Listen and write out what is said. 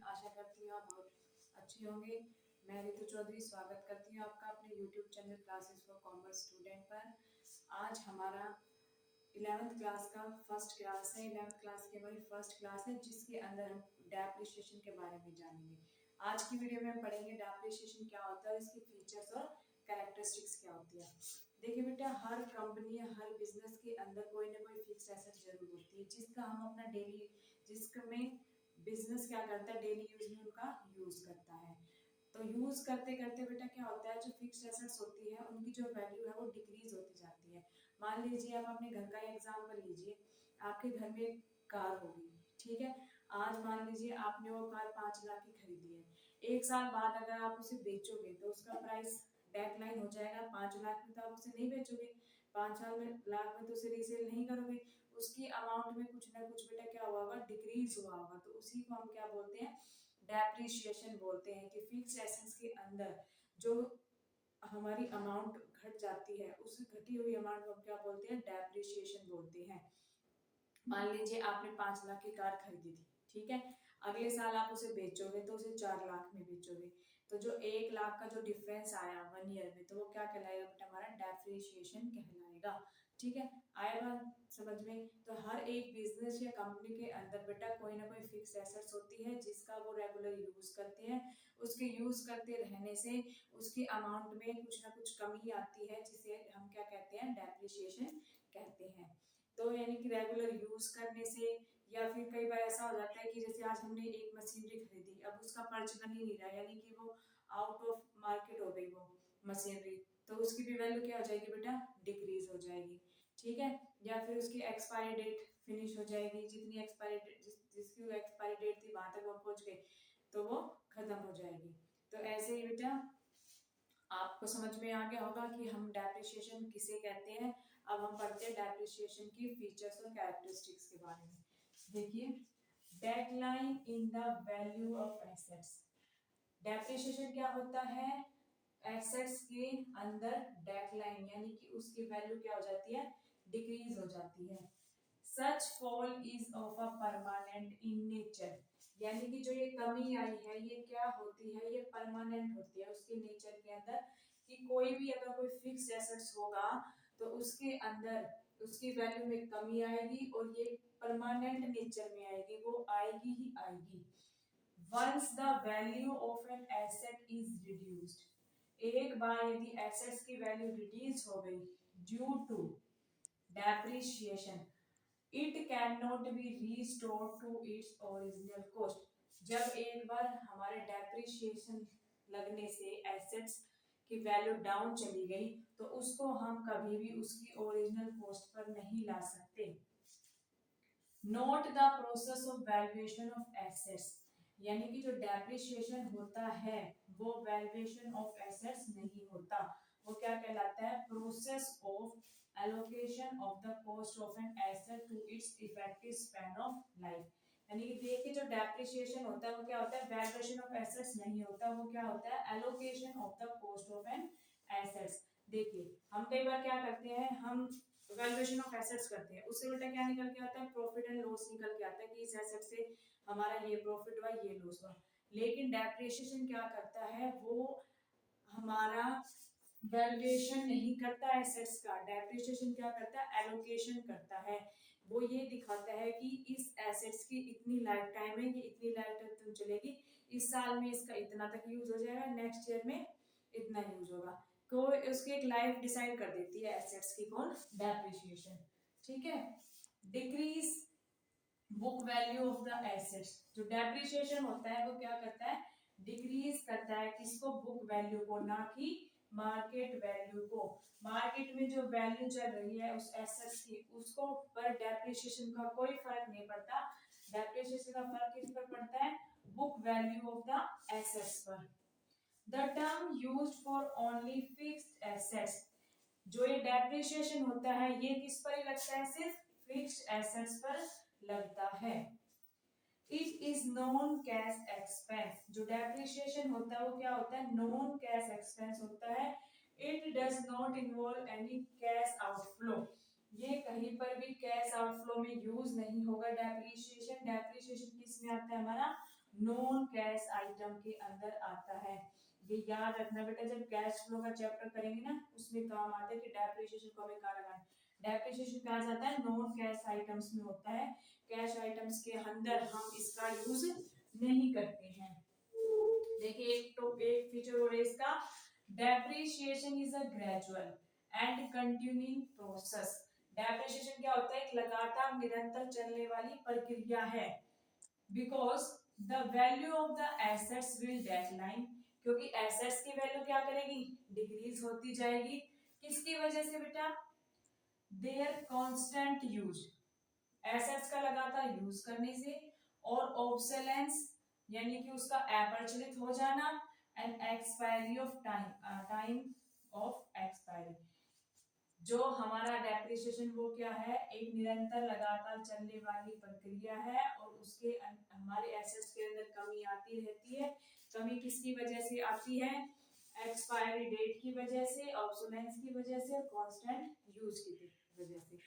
आशा करती हूँ आप बहुत अच्छे होंगे। मैं रितु चौधरी स्वागत करती हूँ आपका अपने YouTube channel classes for commerce student पर। आज हमारा 11th क्लास का फर्स्ट क्लास है। 11th क्लास की हमारी फर्स्ट क्लास है जिसके अंदर हम डेप्रिसिएशन के बारे में जानेंगे। आज की वीडियो में हम पढ़ेंगे डेप्रिसिएशन क्या होता है, इसकी फीचर्स और कैरेक्टरिस्टिक्स क्या होती है। देखिए बेटा, हर कंपनी हर बिजनेस के अंदर कोई ना कोई फिक्स एसेट जरूर होती है जिसका हम अपना डेली जिसमें बिजनेस क्या करता है, डेली यूज में उनका यूज करता है। तो यूज करते करते बेटा क्या होता है, जो फिक्स्ड एसेट्स होती है उनकी जो वैल्यू है वो डिक्रीज होती जाती है। मान लीजिए आप अपने घर का एग्जांपल लीजिए। आपके घर में एक कार होगी, ठीक है। आज मान लीजिए आपने वो कार 5 लाख की खरीदी है। एक साल बाद अगर आप उसे बेचोगे तो उसका प्राइस डेक्लाइन हो जाएगा। 5 लाख में तो आप उसे नहीं बेचोगे, 5 साल में लाख में तो उसे रीसेल नहीं करोगे। उसकी अमाउंट में कुछ ना कुछ बेटा क्या हुआ होगा, डिक्रीज हुआ होगा। तो उसी को हम क्या बोलते हैं, डेप्रिसिएशन बोलते हैं। कि फिक्स एसेट्स के अंदर जो हमारी अमाउंट घट जाती है, उस घटी हुई अमाउंट को हम क्या बोलते हैं, डेप्रिसिएशन बोलते हैं। मान लीजिए आपने 5 लाख की कार खरीदी थी, ठीक है। अगले साल आप उसे बेचोगे तो उसे 4 लाख में बेचोगे। तो जो 1 लाख का जो डिफरेंस आया 1 ईयर में, तो वो क्या कहलाएगा बेटा, हमारा डेप्रिसिएशन कहलाएगा। ठीक है, आएगा समझ में। तो हर एक बिजनेस या कंपनी के अंदर बेटा कोई ना कोई फिक्स एसेट्स होती है जिसका वो रेगुलर यूज करते हैं। उसके यूज करते रहने से उसकी अमाउंट में कुछ ना कुछ कमी आती है, जिसे हम क्या कहते हैं, डेप्रिसिएशन कहते हैं। तो यानी कि रेगुलर यूज करने से, या फिर कई बार ऐसा हो जाता है कि जैसे आज हमने एक मशीनरी खरीदी, अब उसका पर्च बन ही नहीं रहा, यानी कि वो आउट ऑफ मार्केट हो गई वो मशीनरी, तो उसकी भी वैल्यू क्या हो जाएगी बेटा, डिक्रीज हो जाएगी। ठीक है, या फिर उसकी एक्सपायरी डेट फिनिश हो जाएगी। जितनी एक्सपायरी डेट जिसकी एक्सपायरी डेट थी वहां तक वो पहुंच गई तो वो खत्म हो जाएगी। तो ऐसे ही बेटा आपको समझ में आ गया होगा कि हम डेप्रिसिएशन किसे कहते हैं। अब हम पढ़ते हैं डेप्रिसिएशन की फीचर्स और कैरेक्टरिस्टिक्स के बारे में। देखिए, decline in the value of assets. Depreciation क्या होता है, एसेट्स के अंदर डेक्लाइन यानी कि उसकी वैल्यू क्या हो जाती है, डिक्रीज हो जाती है। Such fall is of a permanent in nature, यानी कि जो ये कमी आई है ये क्या होती है, ये परमानेंट होती है उसके नेचर के अंदर। कि कोई भी अगर कोई फिक्स एसेट्स होगा तो उसके अंदर उसकी वैल्यू में कमी आएगी और ये परमानेंट नेचर में आएगी, वो आएगी ही आएगी। Once the value of an asset is reduced, एक बार यदि एसेट्स की वैल्यू रिड्यूस हो गई due to depreciation, it can not be restored to its original cost. जब एक बार हमारे डेप्रिसिएशन लगने से एसेट्स की वैल्यू डाउन चली गई तो उसको हम कभी भी उसकी ओरिजिनल कॉस्ट पर नहीं ला सकते। Note the process of valuation of assets, यानी कि जो डेप्रिसिएशन होता है वो वैल्यूएशन ऑफ एसेट्स नहीं होता, वो क्या कहलाता है, process of allocation of the cost of an asset to its effective span of life. यानी कि देखिए, जो डेप्रिसिएशन होता है वो क्या होता है, वैल्यूएशन ऑफ एसेट्स नहीं होता, वो क्या होता है, allocation of the cost of an assets. देखिए, हम कई बार क्या करते हैं, हम वैल्यूएशन ऑफ एसेट्स करते हैं, उससे बेटा क्या निकल के आता है, प्रॉफिट एंड लॉस निकल के आता है कि इस एसेट से हमारा ये प्रॉफिट हुआ, ये लॉस हुआ। लेकिन डेप्रिसिएशन क्या करता है, वो हमारा वैल्यूएशन नहीं करता एसेट्स का। डेप्रिसिएशन क्या करता है, एलोकेशन करता है। वो ये दिखाता है कि इस एसेट्स की इतनी लाइफ टाइम है, ये इतनी लाइफ टाइम चलेगी, इस साल में इसका इतना तक यूज हो जाएगा, नेक्स्ट ईयर में इतना यूज होगा। तो उसकी एक लाइफ डिसाइड कर देती है एसेट्स की, कौन, डेप्रिसिएशन। ठीक है, decrease book value of the assets, जो डेप्रिसिएशन होता है वो क्या करता है, डिक्रीज करता है किसको, बुक वैल्यू को, ना कि मार्केट वैल्यू को। मार्केट में जो वैल्यू चल रही है उस एसेट्स की, उसको पर डेप्रिसिएशन का कोई फर्क नहीं पड़ता। डेप्रिसिएशन का फर्क किस पर पड़ता है, book value of the assets पर। The term used for only fixed assets, जो ये डेप्रिसिएशन होता है ये किस पर लगता है, सिर्फ फिक्स्ड एसेट्स पर लगता है। It is non cash expense, जो डेप्रिसिएशन होता है वो क्या होता है, नॉन कैश एक्सपेंस होता है। It does not involve any cash outflow, ये कहीं पर भी कैश आउटफ्लो में यूज नहीं होगा। डेप्रिसिएशन किस में आता है, हमारा नॉन कैश आइटम के अंदर आता है। ये याद रखना बेटा, जब कैश फ्लो का चैप्टर करेंगे ना उसमें काम आता है कि डेप्रिसिएशन को हमें कहाँ लगाना है। डेप्रिसिएशन कहा जाता है नॉन कैश आइटम्स में होता है, कैश आइटम्स के अंदर हम इसका यूज नहीं करते हैं। देखिए एक फीचर और है इसका, depreciation is a gradual and continuing process. Depreciation क्या होता है, एक लगातार निरंतर चलने वाली प्रक्रिया है। Because the value of the assets will decline, क्योंकि एसेट्स की वैल्यू क्या करेगी, डिक्रीज होती जाएगी। किसकी वजह से बेटा, देयर कांस्टेंट यूज, एसेट्स का लगातार यूज करने से, और ऑब्सोलेंस यानी कि उसका अप्रचलित हो जाना, and expiry of time of expiry. जो हमारा डेप्रिसिएशन वो क्या है, एक निरंतर लगातार चलने वाली प्रक्रिया है और उसके हमारे एसेट्स के अंदर कमी आती रहती है। कमी किसकी वजह से आती है, एक्सपायरी डेट की वजह से, ऑब्सोलेंस की वजह से, और कांस्टेंट यूज की वजह से।